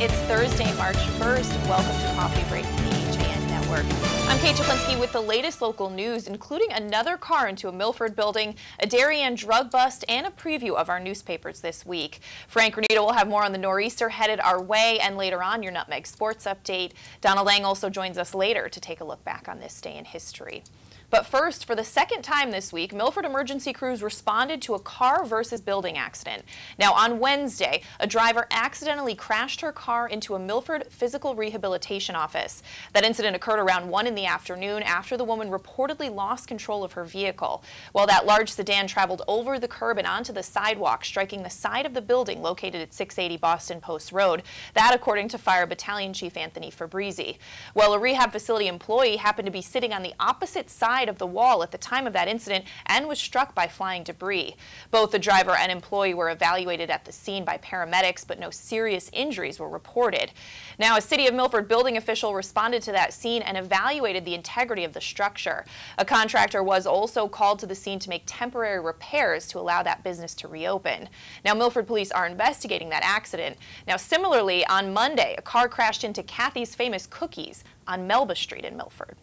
It's Thursday, March 1st. Welcome to Coffee Break from the HAN Network. I'm Kate Czaplinski with the latest local news, including another car into a Milford building, a Darien drug bust, and a preview of our newspapers this week. Frank Renita will have more on the nor'easter headed our way, and later on, your Nutmeg Sports Update. Donna Lang also joins us later to take a look back on this day in history. But first, for the second time this week, Milford emergency crews responded to a car versus building accident. Now, on Wednesday, a driver accidentally crashed her car into a Milford physical rehabilitation office. That incident occurred around 1 in the afternoon after the woman reportedly lost control of her vehicle. While that large sedan traveled over the curb and onto the sidewalk, striking the side of the building located at 680 Boston Post Road. That, according to Fire Battalion Chief Anthony Fabrizi. Well, a rehab facility employee happened to be sitting on the opposite side of the wall at the time of that incident and was struck by flying debris. Both the driver and employee were evaluated at the scene by paramedics, but no serious injuries were reported. Now, a City of Milford building official responded to that scene and evaluated the integrity of the structure. A contractor was also called to the scene to make temporary repairs to allow that business to reopen. Now, Milford police are investigating that accident. Now, similarly, on Monday, a car crashed into Kathy's Famous Cookies on Melba Street in Milford.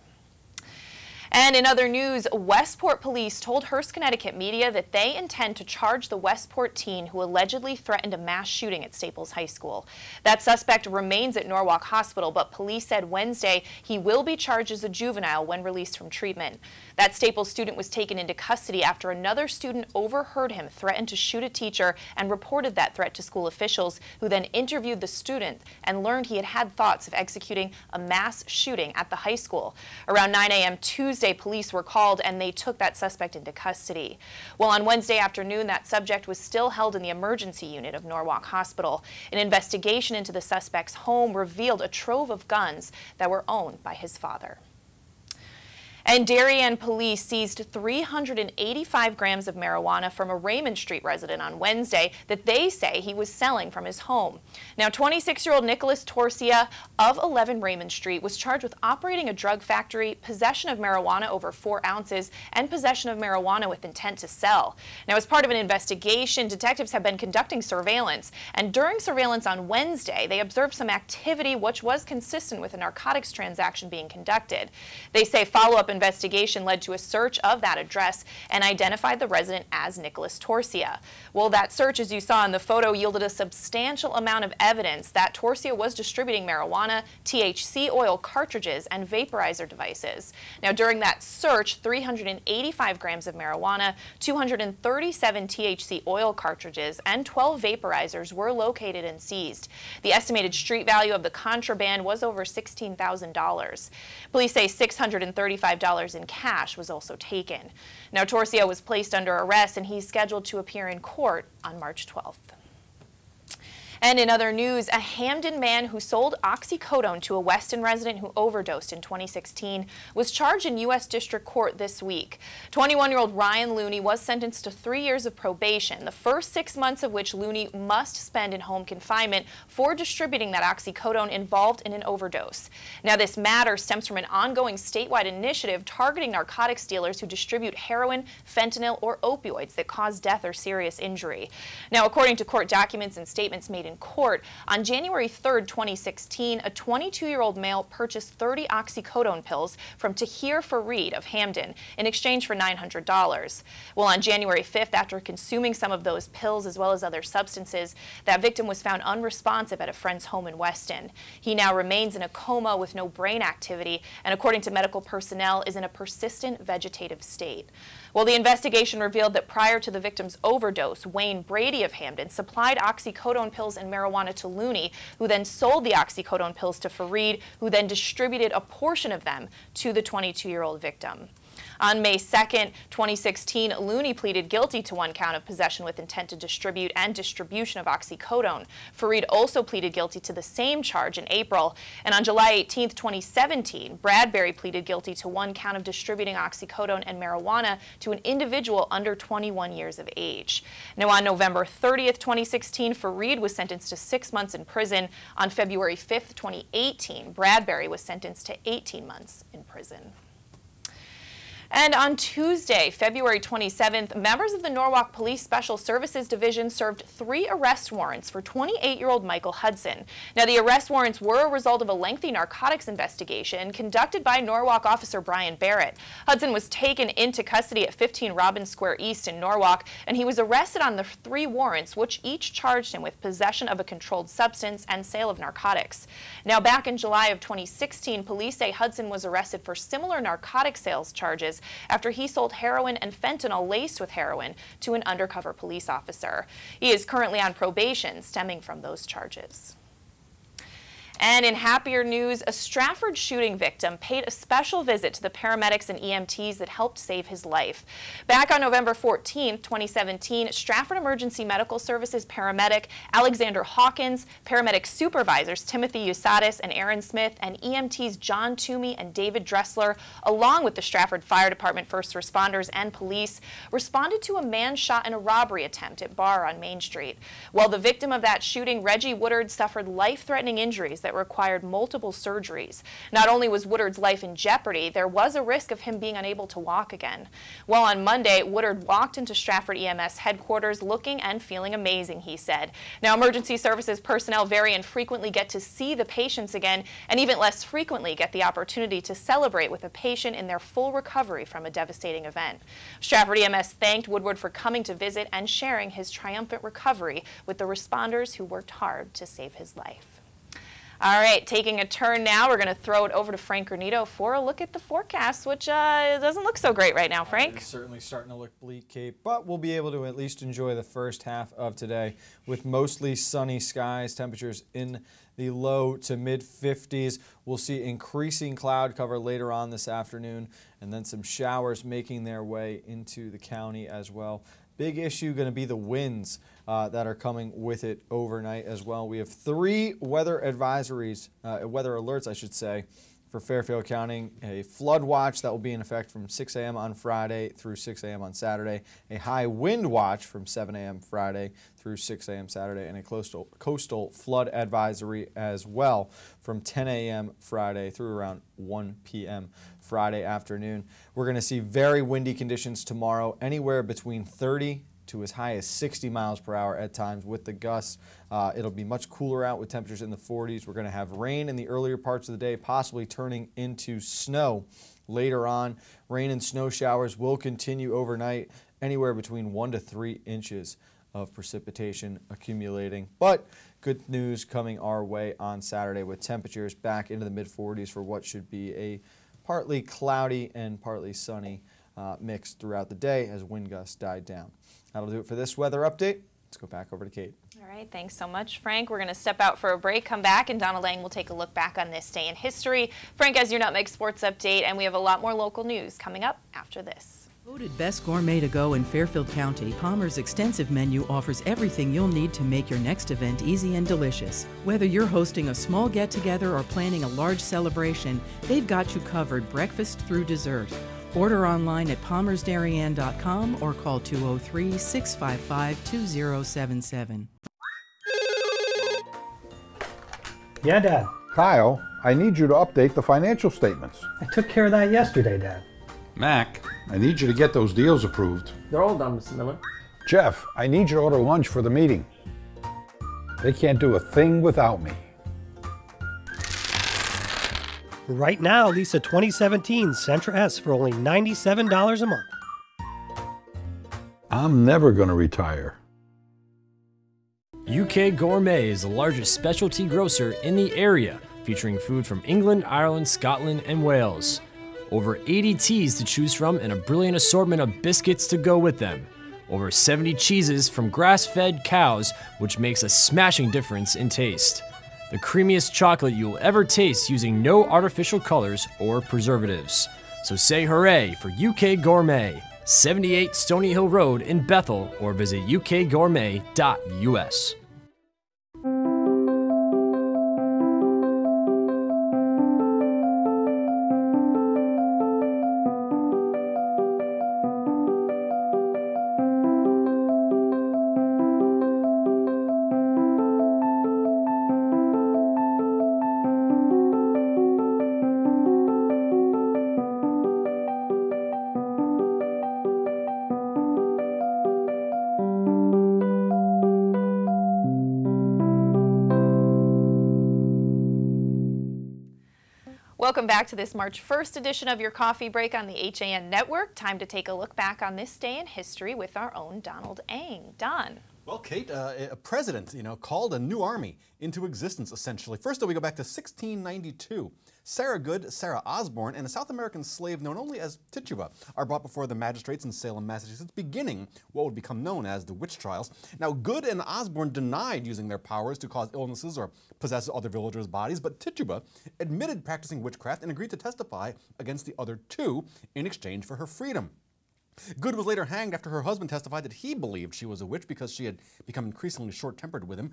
And in other news, Westport police told Hearst, Connecticut media that they intend to charge the Westport teen who allegedly threatened a mass shooting at Staples High School. That suspect remains at Norwalk Hospital, but police said Wednesday he will be charged as a juvenile when released from treatment. That Staples student was taken into custody after another student overheard him threaten to shoot a teacher and reported that threat to school officials, who then interviewed the student and learned he had had thoughts of executing a mass shooting at the high school. Around 9 a.m. Tuesday, police were called and they took that suspect into custody. Well, on Wednesday afternoon, that subject was still held in the emergency unit of Norwalk Hospital. An investigation into the suspect's home revealed a trove of guns that were owned by his father. And Darien police seized 385 grams of marijuana from a Raymond Street resident on Wednesday that they say he was selling from his home. Now, 26-year-old Nicholas Torsia of 11 Raymond Street was charged with operating a drug factory, possession of marijuana over 4 ounces, and possession of marijuana with intent to sell. Now, as part of an investigation, detectives have been conducting surveillance, and during surveillance on Wednesday, they observed some activity which was consistent with a narcotics transaction being conducted. They say follow-up investigation led to a search of that address and identified the resident as Nicholas Torsia. Well, that search, as you saw in the photo, yielded a substantial amount of evidence that Torsia was distributing marijuana, THC oil cartridges, and vaporizer devices. Now, during that search, 385 grams of marijuana, 237 THC oil cartridges, and 12 vaporizers were located and seized. The estimated street value of the contraband was over $16,000. Police say $635 in cash was also taken. Now, Torsia was placed under arrest and he's scheduled to appear in court on March 12th. And in other news, a Hamden man who sold oxycodone to a Weston resident who overdosed in 2016 was charged in U.S. District Court this week. 21-year-old Ryan Looney was sentenced to 3 years of probation, the first 6 months of which Looney must spend in home confinement for distributing that oxycodone involved in an overdose. Now, this matter stems from an ongoing statewide initiative targeting narcotics dealers who distribute heroin, fentanyl, or opioids that cause death or serious injury. Now, according to court documents and statements made in court, on January 3rd, 2016, a 22-year-old male purchased 30 oxycodone pills from Tahir Fareed of Hamden in exchange for $900. Well, on January 5th, after consuming some of those pills as well as other substances, that victim was found unresponsive at a friend's home in Weston. He now remains in a coma with no brain activity and, according to medical personnel, is in a persistent vegetative state. Well, the investigation revealed that prior to the victim's overdose, Wayne Brady of Hamden supplied oxycodone pills and marijuana to Looney, who then sold the oxycodone pills to Fareed, who then distributed a portion of them to the 22-year-old victim. On May 2nd, 2016, Looney pleaded guilty to 1 count of possession with intent to distribute and distribution of oxycodone. Fareed also pleaded guilty to the same charge in April. And on July 18th, 2017, Bradbury pleaded guilty to 1 count of distributing oxycodone and marijuana to an individual under 21 years of age. Now, on November 30th, 2016, Fareed was sentenced to 6 months in prison. On February 5th, 2018, Bradbury was sentenced to 18 months in prison. And on Tuesday, February 27th, members of the Norwalk Police Special Services Division served 3 arrest warrants for 28-year-old Michael Hudson. Now, the arrest warrants were a result of a lengthy narcotics investigation conducted by Norwalk officer Brian Barrett. Hudson was taken into custody at 15 Robbins Square East in Norwalk, and he was arrested on the 3 warrants, which each charged him with possession of a controlled substance and sale of narcotics. Now, back in July of 2016, police say Hudson was arrested for similar narcotic sales charges after he sold heroin and fentanyl laced with heroin to an undercover police officer. He is currently on probation stemming from those charges. And in happier news, a Stratford shooting victim paid a special visit to the paramedics and EMTs that helped save his life. Back on November 14, 2017, Stratford Emergency Medical Services paramedic Alexander Hawkins, paramedic supervisors Timothy Usadis and Aaron Smith, and EMTs John Toomey and David Dressler, along with the Stratford Fire Department first responders and police, responded to a man shot in a robbery attempt at Bar on Main Street. Well, the victim of that shooting, Reggie Woodard, suffered life-threatening injuries that required multiple surgeries. Not only was Woodard's life in jeopardy, there was a risk of him being unable to walk again. Well, on Monday, Woodard walked into Stratford EMS headquarters looking and feeling amazing, he said. Now, emergency services personnel very infrequently get to see the patients again, and even less frequently get the opportunity to celebrate with a patient in their full recovery from a devastating event. Stratford EMS thanked Woodward for coming to visit and sharing his triumphant recovery with the responders who worked hard to save his life. All right, taking a turn now, we're going to throw it over to Frank Granito for a look at the forecast, which doesn't look so great right now, Frank. It's certainly starting to look bleak, Kate, but we'll be able to at least enjoy the first half of today with mostly sunny skies, temperatures in the low to mid 50s. We'll see increasing cloud cover later on this afternoon, and then some showers making their way into the county as well. Big issue going to be the winds that are coming with it overnight as well. We have 3 weather advisories, weather alerts, I should say, for Fairfield County. A flood watch that will be in effect from 6 a.m. on Friday through 6 a.m. on Saturday. A high wind watch from 7 a.m. Friday through 6 a.m. Saturday. And a coastal flood advisory as well from 10 a.m. Friday through around 1 p.m. Friday afternoon. We're going to see very windy conditions tomorrow, anywhere between 30 to as high as 60 miles per hour at times with the gusts. It'll be much cooler out with temperatures in the 40s. We're going to have rain in the earlier parts of the day, possibly turning into snow later on. Rain and snow showers will continue overnight, anywhere between 1 to 3 inches of precipitation accumulating. But good news coming our way on Saturday with temperatures back into the mid 40s for what should be a partly cloudy and partly sunny mix throughout the day as wind gusts died down. That'll do it for this weather update. Let's go back over to Kate. All right, thanks so much, Frank. We're going to step out for a break, come back, and Donna Lang will take a look back on this day in history. Frank has your Nutmeg Sports Update, and we have a lot more local news coming up after this. Voted Best Gourmet to Go in Fairfield County, Palmer's extensive menu offers everything you'll need to make your next event easy and delicious. Whether you're hosting a small get-together or planning a large celebration, they've got you covered breakfast through dessert. Order online at palmersdarien.com or call 203-655-2077. Yeah, Dad. Kyle, I need you to update the financial statements. I took care of that yesterday, Dad. Mac, I need you to get those deals approved. They're all done, Mr. Miller. Jeff, I need you to order lunch for the meeting. They can't do a thing without me. Right now, lease a 2017 Sentra S for only $97 a month. I'm never going to retire. UK Gourmet is the largest specialty grocer in the area, featuring food from England, Ireland, Scotland, and Wales. Over 80 teas to choose from and a brilliant assortment of biscuits to go with them. Over 70 cheeses from grass-fed cows, which makes a smashing difference in taste. The creamiest chocolate you'll ever taste using no artificial colors or preservatives. So say hooray for UK Gourmet, 78 Stony Hill Road in Bethel, or visit ukgourmet.us. Welcome back to this March 1st edition of your Coffee Break on the HAN Network. Time to take a look back on this day in history with our own Donald Eng. Don. Well, Kate, a president, called a new army into existence, essentially. First, we go back to 1692. Sarah Good, Sarah Osborne, and a South American slave known only as Tituba are brought before the magistrates in Salem, Massachusetts, beginning what would become known as the witch trials. Now, Good and Osborne denied using their powers to cause illnesses or possess other villagers' bodies, but Tituba admitted practicing witchcraft and agreed to testify against the other two in exchange for her freedom. Good was later hanged after her husband testified that he believed she was a witch because she had become increasingly short-tempered with him.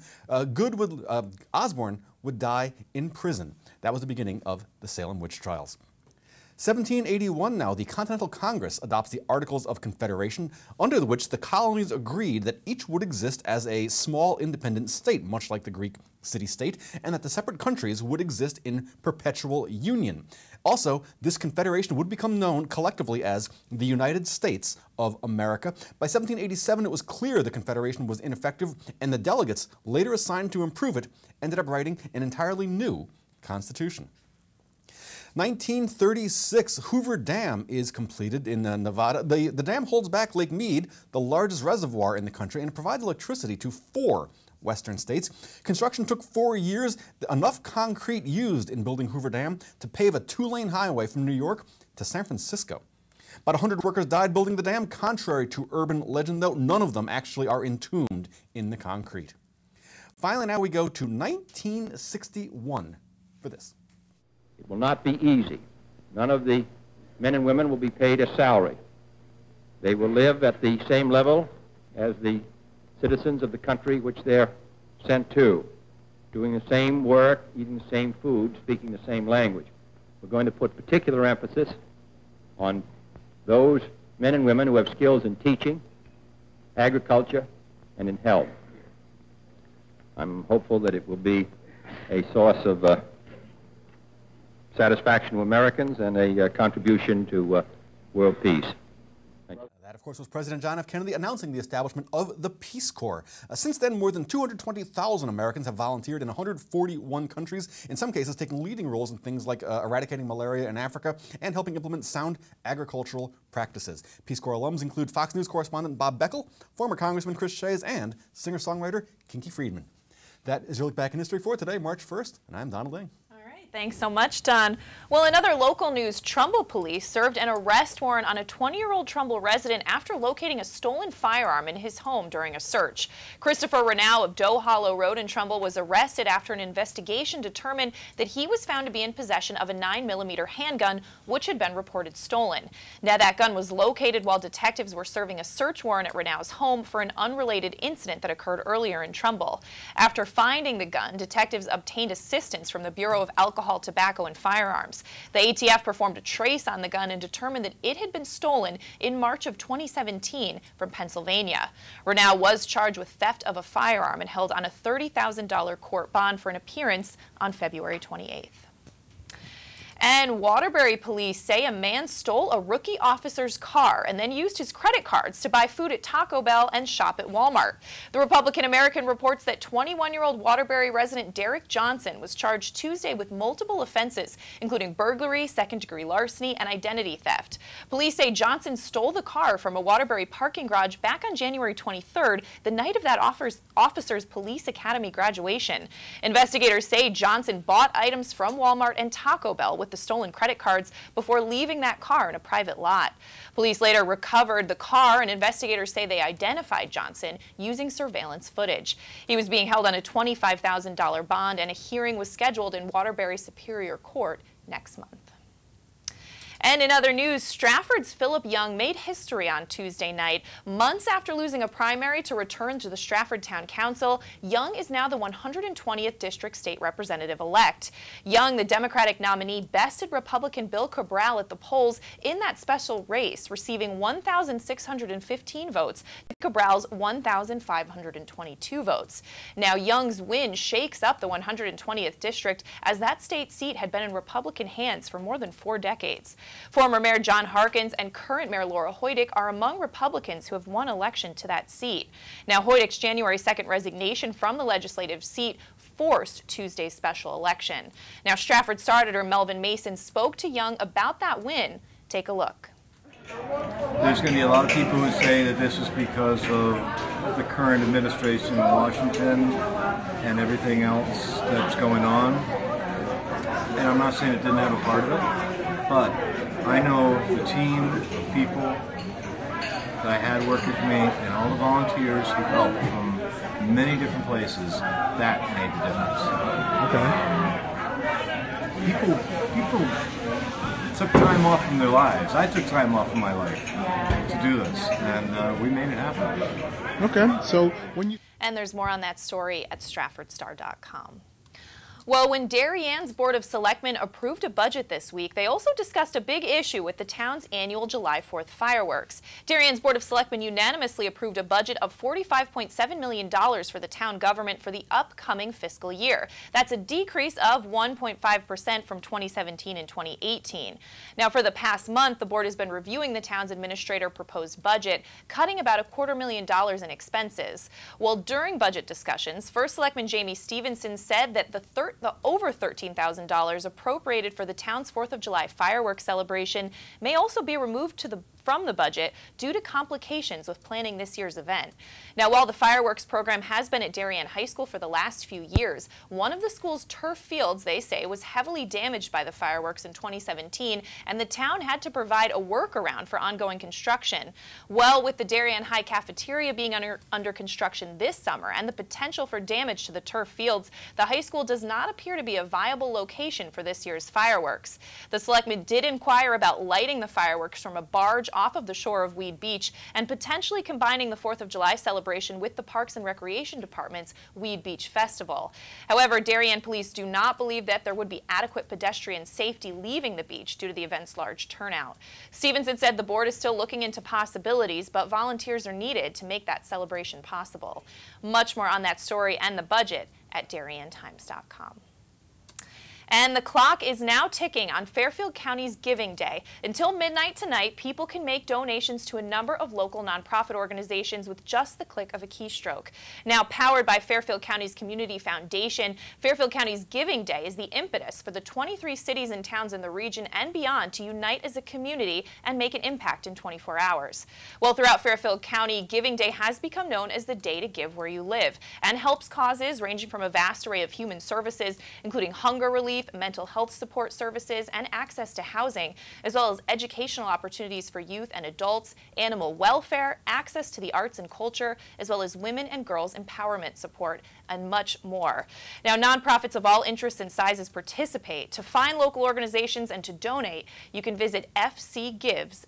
Osborne would die in prison. That was the beginning of the Salem witch trials. 1781 now, the Continental Congress adopts the Articles of Confederation, under which the colonies agreed that each would exist as a small independent state, much like the Greek city-state, and that the separate countries would exist in perpetual union. Also, this confederation would become known collectively as the United States of America. By 1787, it was clear the Confederation was ineffective, and the delegates, later assigned to improve it, ended up writing an entirely new constitution. 1936, Hoover Dam is completed in Nevada. The dam holds back Lake Mead, the largest reservoir in the country, and it provides electricity to 4 western states. Construction took 4 years, enough concrete used in building Hoover Dam to pave a 2-lane highway from New York to San Francisco. About 100 workers died building the dam. Contrary to urban legend, though, none of them actually are entombed in the concrete. Finally, now we go to 1961 for this. It will not be easy. None of the men and women will be paid a salary. They will live at the same level as the citizens of the country which they're sent to, doing the same work, eating the same food, speaking the same language. We're going to put particular emphasis on those men and women who have skills in teaching, agriculture, and in health. I'm hopeful that it will be a source of satisfaction to Americans and a contribution to world peace. That, of course, was President John F. Kennedy announcing the establishment of the Peace Corps. Since then, more than 220,000 Americans have volunteered in 141 countries, in some cases taking leading roles in things like eradicating malaria in Africa and helping implement sound agricultural practices. Peace Corps alums include Fox News correspondent Bob Beckel, former Congressman Chris Shays, and singer-songwriter Kinky Friedman. That is your look back in history for today, March 1st, and I'm Donald Eng. Thanks so much, Don. Well, in other local news, Trumbull police served an arrest warrant on a 20-year-old Trumbull resident after locating a stolen firearm in his home during a search. Christopher Renaud of Doe Hollow Road in Trumbull was arrested after an investigation determined that he was found to be in possession of a 9mm handgun, which had been reported stolen. Now, that gun was located while detectives were serving a search warrant at Renaud's home for an unrelated incident that occurred earlier in Trumbull. After finding the gun, detectives obtained assistance from the Bureau of Alcohol, Tobacco, and Firearms. The ATF performed a trace on the gun and determined that it had been stolen in March of 2017 from Pennsylvania. Renaud was charged with theft of a firearm and held on a $30,000 court bond for an appearance on February 28th. And Waterbury police say a man stole a rookie officer's car and then used his credit cards to buy food at Taco Bell and shop at Walmart. The Republican American reports that 21-year-old Waterbury resident Derek Johnson was charged Tuesday with multiple offenses, including burglary, second-degree larceny, and identity theft. Police say Johnson stole the car from a Waterbury parking garage back on January 23rd, the night of that officer's police academy graduation. Investigators say Johnson bought items from Walmart and Taco Bell with the stolen credit cards before leaving that car in a private lot. Police later recovered the car, and investigators say they identified Johnson using surveillance footage. He was being held on a $25,000 bond, and a hearing was scheduled in Waterbury Superior Court next month. And in other news, Stratford's Philip Young made history on Tuesday night. Months after losing a primary to return to the Stratford Town Council, Young is now the 120th District State Representative-elect. Young, the Democratic nominee, bested Republican Bill Cabral at the polls in that special race, receiving 1,615 votes to Cabral's 1,522 votes. Now, Young's win shakes up the 120th District, as that state seat had been in Republican hands for more than 4 decades. Former Mayor John Harkins and current Mayor Laura Hoydick are among Republicans who have won election to that seat. Now, Hoydick's January 2nd resignation from the legislative seat forced Tuesday's special election. Now, Stratford Star editor Melvin Mason spoke to Young about that win. Take a look. There's going to be a lot of people who say that this is because of the current administration in Washington and everything else that's going on. And I'm not saying it didn't have a part of it, but I know the team of people that I had working for me and all the volunteers who helped from many different places, that made the difference. Okay. People took time off from their lives. I took time off from my life to do this, and we made it happen. Okay, so when you... And there's more on that story at StratfordStar.com. Well, when Darienne's Board of Selectmen approved a budget this week, they also discussed a big issue with the town's annual July 4th fireworks. Darienne's Board of Selectmen unanimously approved a budget of $45.7 million for the town government for the upcoming fiscal year. That's a decrease of 1.5% from 2017 and 2018. Now, for the past month, the board has been reviewing the town's administrator proposed budget, cutting about $250,000 in expenses. Well, during budget discussions, First Selectman Jamie Stevenson said that the over $13,000 appropriated for the town's 4th of July fireworks celebration may also be removed from the budget due to complications with planning this year's event. Now, while the fireworks program has been at Darien High School for the last few years, one of the school's turf fields, they say, was heavily damaged by the fireworks in 2017, and the town had to provide a workaround for ongoing construction. Well, with the Darien High cafeteria being under construction this summer and the potential for damage to the turf fields, the high school does not appear to be a viable location for this year's fireworks. The selectmen did inquire about lighting the fireworks from a barge off of the shore of Weed Beach and potentially combining the 4th of July celebration with the Parks and Recreation Department's Weed Beach Festival. However, Darien police do not believe that there would be adequate pedestrian safety leaving the beach due to the event's large turnout. Stevenson said the board is still looking into possibilities, but volunteers are needed to make that celebration possible. Much more on that story and the budget at DarienTimes.com. And the clock is now ticking on Fairfield County's Giving Day. Until midnight tonight, people can make donations to a number of local nonprofit organizations with just the click of a keystroke. Now powered by Fairfield County's Community Foundation, Fairfield County's Giving Day is the impetus for the 23 cities and towns in the region and beyond to unite as a community and make an impact in 24 hours. Well, throughout Fairfield County, Giving Day has become known as the day to give where you live and helps causes ranging from a vast array of human services, including hunger relief, mental health support services, and access to housing, as well as educational opportunities for youth and adults, animal welfare, access to the arts and culture, as well as women and girls empowerment support, and much more. Now, nonprofits of all interests and sizes participate. To find local organizations and to donate, you can visit fcgives.org.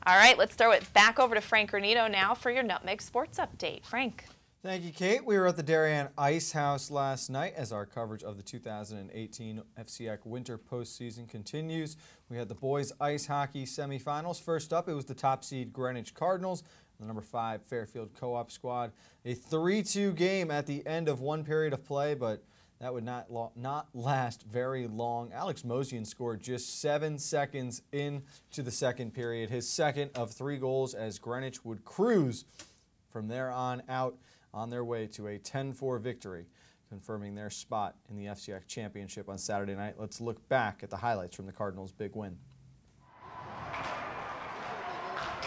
All right, let's throw it back over to Frank Granito now for your Nutmeg Sports Update. Frank. Thank you, Kate. We were at the Darien Ice House last night as our coverage of the 2018 FCIAC Winter Postseason continues. We had the boys ice hockey semifinals. First up, it was the top seed Greenwich Cardinals, the number 5 Fairfield Co-op squad. A 3-2 game at the end of one period of play, but that would not last very long. Alex Mosian scored just 7 seconds into the second period, his second of 3 goals as Greenwich would cruise from there on out on their way to a 10-4 victory, confirming their spot in the FCIAC Championship on Saturday night. Let's look back at the highlights from the Cardinals' big win.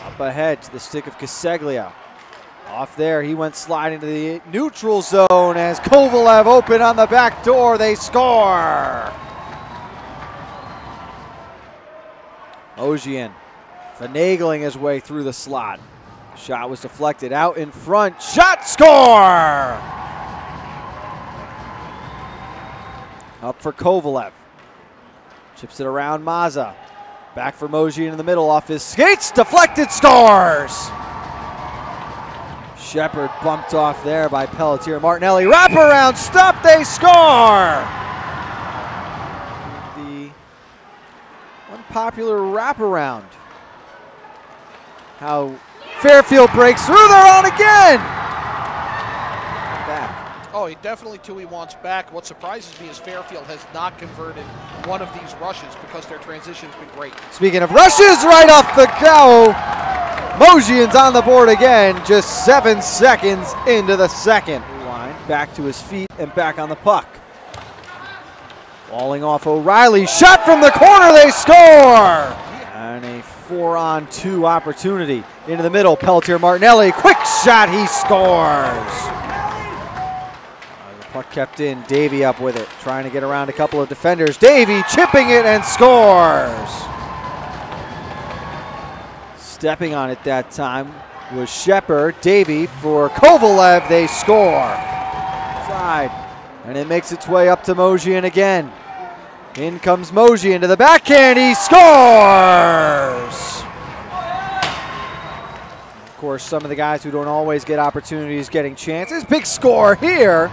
Up ahead to the stick of Caseglia. Off there, he went sliding to the neutral zone as Kovalev open on the back door. They score! Ogian finagling his way through the slot. Shot was deflected out in front. Shot, score! Up for Kovalev. Chips it around Mazza. Back for Mosian in the middle off his skates. Deflected, scores! Shepard bumped off there by Pelletier. Martinelli, wraparound, stop, they score! The unpopular wraparound. How Fairfield breaks through, they're on again! Back. Oh, definitely too, he wants back. What surprises me is Fairfield has not converted one of these rushes because their transition's been great. Speaking of rushes, right off the go, Mosian's on the board again, just 7 seconds into the second. Line. back to his feet and back on the puck. Falling off O'Reilly, shot from the corner, they score! And a 4-on-2 opportunity into the middle. Pelletier Martinelli, quick shot, he scores! The puck kept in, Davey up with it, trying to get around a couple of defenders. Davey chipping it and scores! Stepping on it that time was Shepard. Davey for Kovalev, they score! Side, and it makes its way up to Mojian again. In comes Mojian to the backhand, he scores! Of course, some of the guys who don't always get opportunities getting chances. Big score here!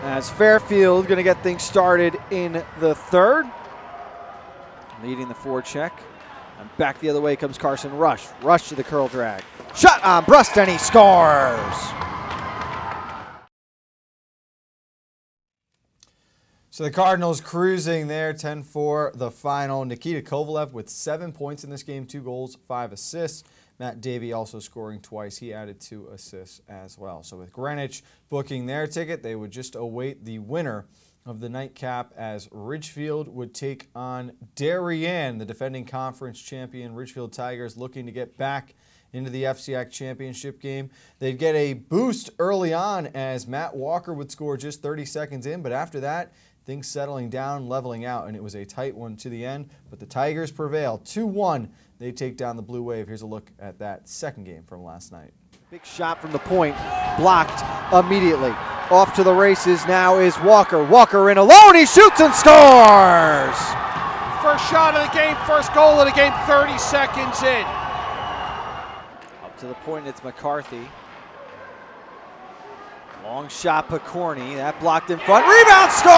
As Fairfield going to get things started in the third. Leading the forecheck. And back the other way comes Carson Rush. Rush to the curl drag. Shot on Brust, and he scores! So the Cardinals cruising there, 10-4 the final. Nikita Kovalev with 7 points in this game, 2 goals, 5 assists. Matt Davey also scoring twice. He added 2 assists as well. So with Greenwich booking their ticket, they would just await the winner of the nightcap as Ridgefield would take on Darien, the defending conference champion. Ridgefield Tigers looking to get back into the FCIAC championship game. They'd get a boost early on as Matt Walker would score just 30 seconds in, but after that, things settling down, leveling out, and it was a tight one to the end, but the Tigers prevail. 2-1, they take down the Blue Wave. Here's a look at that second game from last night. Big shot from the point, blocked immediately. Off to the races now is Walker. Walker in alone, he shoots and scores! First shot of the game, first goal of the game, 30 seconds in. Up to the point, it's McCarthy. Long shot, Picorni, that blocked in front, rebound, score!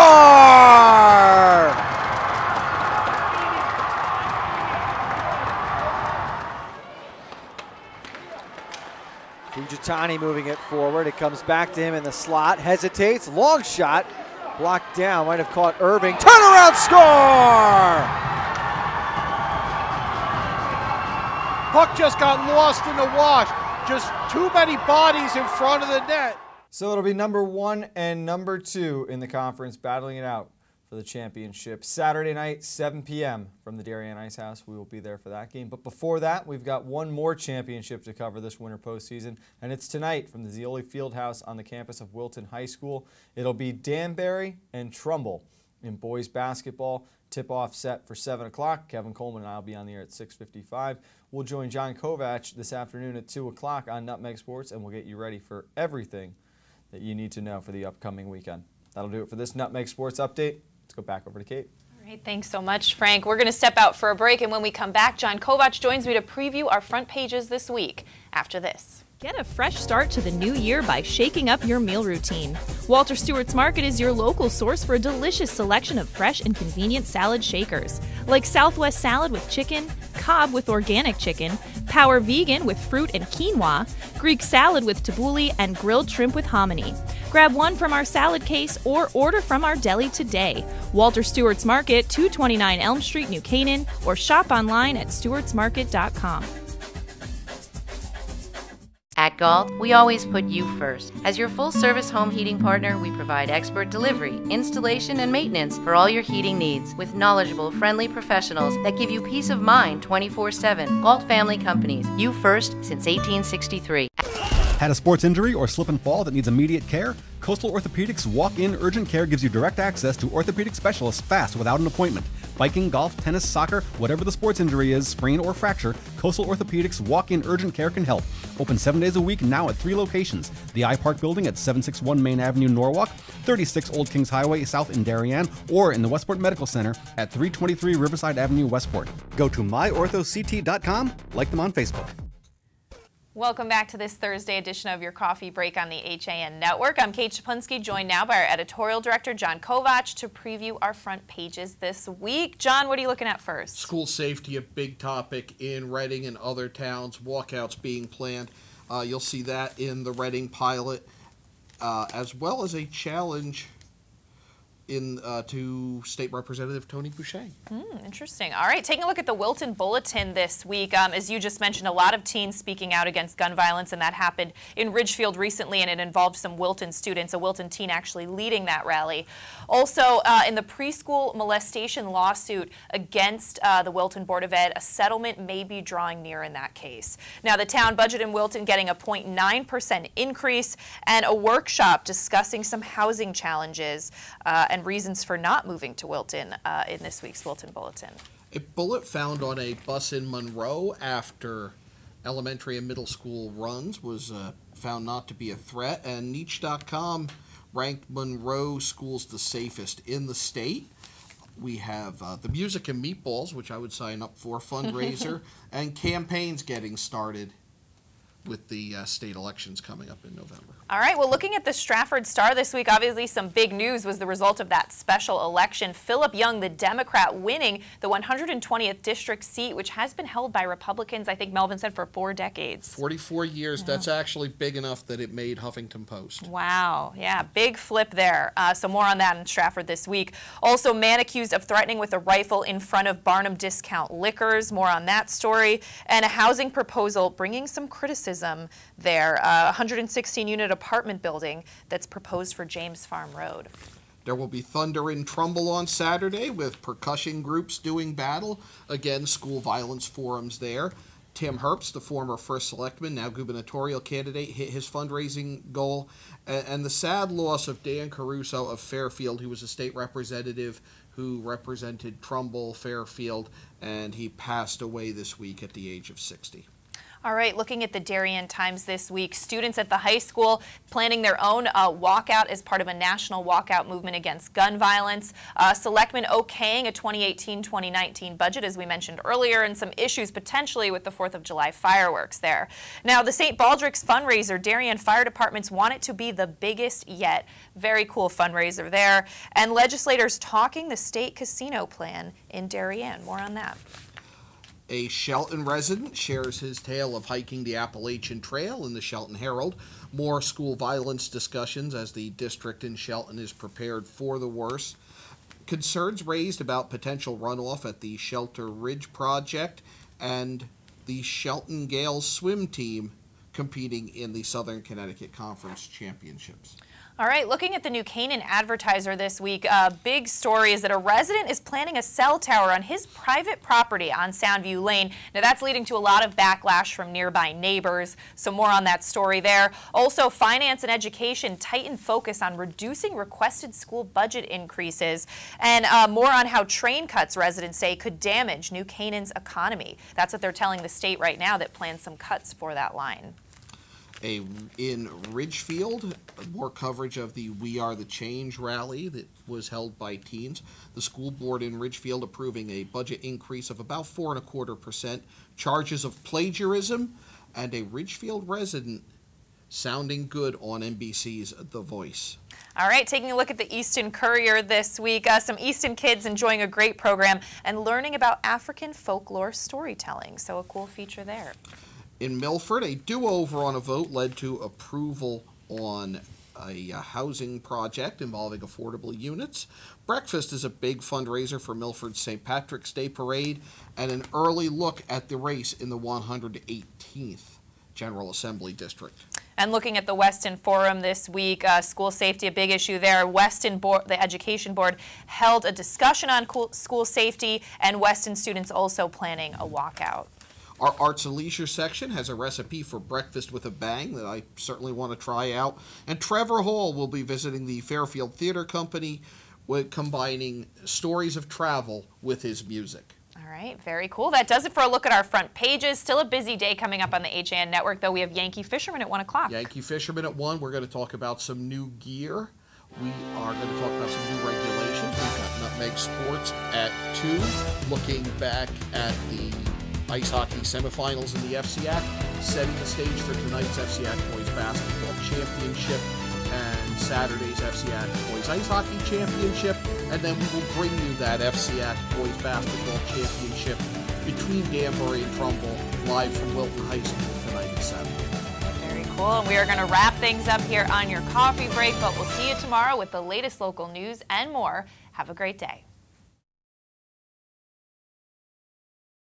Fujitani moving it forward, it comes back to him in the slot, hesitates, long shot, blocked down, might have caught Irving, turnaround, score! Puck just got lost in the wash, just too many bodies in front of the net. So it'll be number 1 and number 2 in the conference battling it out for the championship. Saturday night, 7 p.m. from the Darien Ice House. We will be there for that game. But before that, we've got one more championship to cover this winter postseason, and it's tonight from the Zeoli Fieldhouse on the campus of Wilton High School. It'll be Danbury and Trumbull in boys basketball. Tip-off set for 7 o'clock. Kevin Coleman and I will be on the air at 6:55. We'll join John Kovach this afternoon at 2 o'clock on Nutmeg Sports, and we'll get you ready for everything that you need to know for the upcoming weekend. That'll do it for this Nutmeg Sports Update. Let's go back over to Kate. All right, thanks so much, Frank. We're going to step out for a break, and when we come back, John Kovach joins me to preview our front pages this week after this. Get a fresh start to the new year by shaking up your meal routine. Walter Stewart's Market is your local source for a delicious selection of fresh and convenient salad shakers, like Southwest salad with chicken, Cobb with organic chicken, Power Vegan with fruit and quinoa, Greek salad with tabbouleh, and grilled shrimp with hominy. Grab one from our salad case or order from our deli today. Walter Stewart's Market, 229 Elm Street, New Canaan, or shop online at stewartsmarket.com. At Galt, we always put you first. As your full-service home heating partner, we provide expert delivery, installation, and maintenance for all your heating needs with knowledgeable, friendly professionals that give you peace of mind 24/7. Galt Family Companies, you first since 1863. Had a sports injury or slip and fall that needs immediate care? Coastal Orthopedics Walk-In Urgent Care gives you direct access to orthopedic specialists fast without an appointment. Biking, golf, tennis, soccer, whatever the sports injury is, sprain or fracture, Coastal Orthopedics Walk-In Urgent Care can help. Open 7 days a week now at 3 locations. The iPark Building at 761 Main Avenue, Norwalk, 36 Old Kings Highway South in Darien, or in the Westport Medical Center at 323 Riverside Avenue, Westport. Go to myorthoct.com, like them on Facebook. Welcome back to this Thursday edition of your coffee break on the HAN Network. I'm Kate Czaplinski, joined now by our editorial director, John Kovach, to preview our front pages this week. John, what are you looking at first? School safety, a big topic in Reading and other towns, walkouts being planned. You'll see that in the Reading pilot, as well as a challenge to State Representative Tony Boucher. Interesting. All right, taking a look at the Wilton Bulletin this week. As you just mentioned, a lot of teens speaking out against gun violence, and that happened in Ridgefield recently, and it involved some Wilton students, a Wilton teen actually leading that rally. Also, in the preschool molestation lawsuit against the Wilton Board of Ed, a settlement may be drawing near in that case. Now, the town budget in Wilton getting a 0.9% increase, and a workshop discussing some housing challenges and reasons for not moving to Wilton in this week's Wilton Bulletin. A bullet found on a bus in Monroe after elementary and middle school runs was found not to be a threat, and Niche.com ranked Monroe schools the safest in the state. We have the Music and Meatballs, which I would sign up for, fundraiser, and campaigns getting started with the state elections coming up in November. All right, well, looking at the Stratford Star this week, obviously some big news was the result of that special election. Philip Young, the Democrat, winning the 120th district seat, which has been held by Republicans, I think Melvin said, for 4 decades. 44 years. That's actually big enough that it made Huffington Post. Wow, yeah, big flip there. So more on that in Stratford this week. Also, man accused of threatening with a rifle in front of Barnum Discount Liquors. More on that story. And a housing proposal bringing some criticism there. 116-unit apartment building that's proposed for James Farm Road. There will be thunder in Trumbull on Saturday with percussion groups doing battle. Again, school violence forums there. Tim Herbst, the former first selectman, now gubernatorial candidate, hit his fundraising goal. And the sad loss of Dan Caruso of Fairfield, who was a state representative who represented Trumbull, Fairfield, and he passed away this week at the age of 60. All right, looking at the Darien Times this week, students at the high school planning their own walkout as part of a national walkout movement against gun violence. Selectmen okaying a 2018-2019 budget, as we mentioned earlier, and some issues potentially with the 4th of July fireworks there. Now, the St. Baldrick's fundraiser, Darien Fire Departments want it to be the biggest yet. Very cool fundraiser there. And legislators talking the state casino plan in Darien. More on that. A Shelton resident shares his tale of hiking the Appalachian Trail in the Shelton Herald. More school violence discussions as the district in Shelton is prepared for the worst. Concerns raised about potential runoff at the Shelter Ridge project, and the Shelton Gales swim team competing in the Southern Connecticut Conference Championships. All right, looking at the New Canaan Advertiser this week, a big story is that a resident is planning a cell tower on his private property on Soundview Lane. Now, that's leading to a lot of backlash from nearby neighbors, so more on that story there. Also, finance and education tighten focus on reducing requested school budget increases, and more on how train cuts, residents say, could damage New Canaan's economy. That's what they're telling the state right now, that plans some cuts for that line. In Ridgefield, more coverage of the We Are the Change rally that was held by teens. The school board in Ridgefield approving a budget increase of about 4.25%, charges of plagiarism, and a Ridgefield resident sounding good on NBC's The Voice. All right, taking a look at the Easton Courier this week, some Easton kids enjoying a great program and learning about African folklore storytelling, so a cool feature there. In Milford, a do-over on a vote led to approval on a housing project involving affordable units. Breakfast is a big fundraiser for Milford's St. Patrick's Day Parade, and an early look at the race in the 118th General Assembly District. And looking at the Weston Forum this week, school safety, a big issue there. Weston Board, the Education Board, held a discussion on school safety, and Weston students also planning a walkout. Our Arts and Leisure section has a recipe for breakfast with a bang that I certainly want to try out. And Trevor Hall will be visiting the Fairfield Theater Company with combining stories of travel with his music. All right, very cool. That does it for a look at our front pages. Still a busy day coming up on the HAN Network, though. We have Yankee Fisherman at 1 o'clock. Yankee Fisherman at 1. We're going to talk about some new gear. We are going to talk about some new regulations. We've got Nutmeg Sports at 2, looking back at the ice hockey semifinals in the FCAC, setting the stage for tonight's FCAC Boys Basketball Championship and Saturday's FCAC Boys Ice Hockey Championship, and then we will bring you that FCAC Boys Basketball Championship between Danbury and Trumbull, live from Wilton High School tonight at 7. Very Cool, and we are going to wrap things up here on your coffee break, but we'll see you tomorrow with the latest local news and more. Have a great day.